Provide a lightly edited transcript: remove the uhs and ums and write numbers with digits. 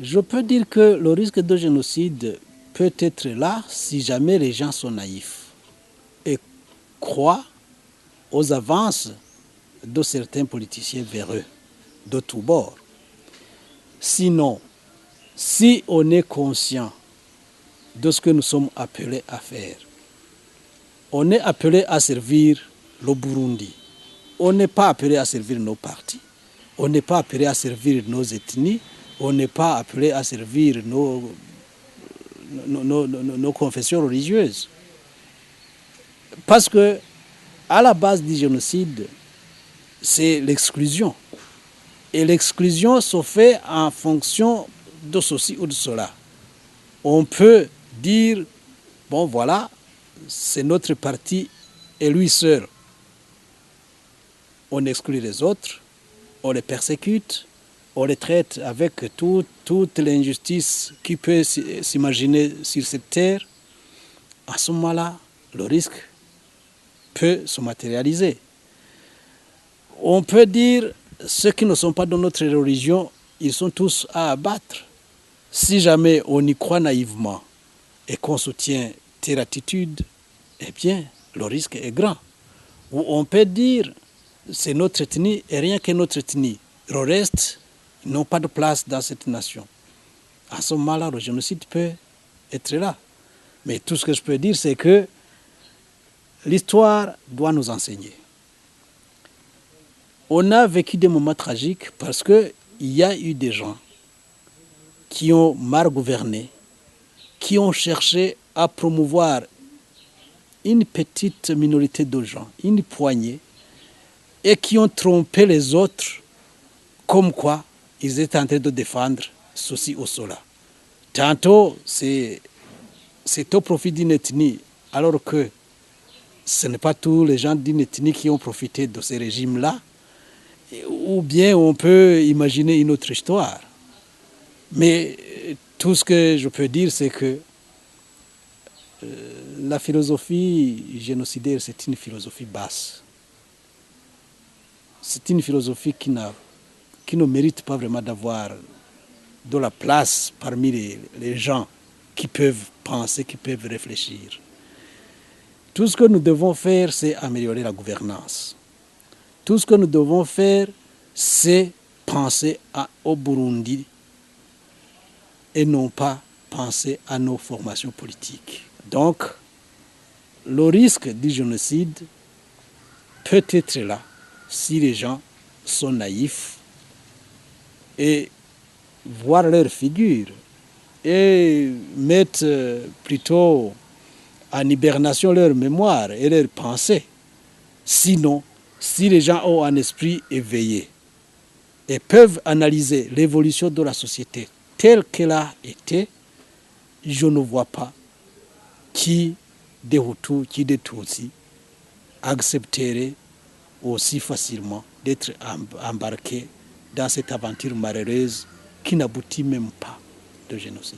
Je peux dire que le risque de génocide peut être là si jamais les gens sont naïfs et croient aux avances de certains politiciens véreux de tous bords. Sinon, si on est conscient de ce que nous sommes appelés à faire, on est appelé à servir le Burundi. On n'est pas appelé à servir nos partis. On n'est pas appelé à servir nos ethnies. On n'est pas appelé à servir nos confessions religieuses. Parce que, à la base du génocide, c'est l'exclusion. Et l'exclusion se fait en fonction de ceci ou de cela. On peut dire, bon voilà, c'est notre parti et lui seul. On exclut les autres, on les persécute, on les traite avec toute l'injustice qui peut s'imaginer sur cette terre. À ce moment-là, le risque peut se matérialiser. On peut dire, ceux qui ne sont pas de notre religion, ils sont tous à abattre. Si jamais on y croit naïvement et qu'on soutient telle attitude, eh bien, le risque est grand. Ou on peut dire, c'est notre ethnie et rien que notre ethnie. Le reste n'ont pas de place dans cette nation. À ce moment-là, le génocide peut être là. Mais tout ce que je peux dire, c'est que l'histoire doit nous enseigner. On a vécu des moments tragiques parce qu'il y a eu des gens qui ont mal gouverné, qui ont cherché à promouvoir une petite minorité de gens, une poignée, et qui ont trompé les autres comme quoi ils étaient en train de défendre ceci ou cela. Tantôt, c'est au profit d'une ethnie, alors que ce n'est pas tous les gens d'une ethnie qui ont profité de ces régimes-là. Ou bien on peut imaginer une autre histoire. Mais tout ce que je peux dire, c'est que la philosophie génocidaire, c'est une philosophie basse. C'est une philosophie qui ne mérite pas vraiment d'avoir de la place parmi les gens qui peuvent penser, qui peuvent réfléchir. Tout ce que nous devons faire, c'est améliorer la gouvernance. Tout ce que nous devons faire, c'est penser au Burundi et non pas penser à nos formations politiques. Donc, le risque du génocide peut être là si les gens sont naïfs et voir leur figure et mettre plutôt en hibernation leur mémoire et leur pensée. Sinon, si les gens ont un esprit éveillé et peuvent analyser l'évolution de la société telle qu'elle a été, je ne vois pas qui des Hutus, qui des Tutsis accepterait aussi facilement d'être embarqués dans cette aventure malheureuse qui n'aboutit même pas de génocide.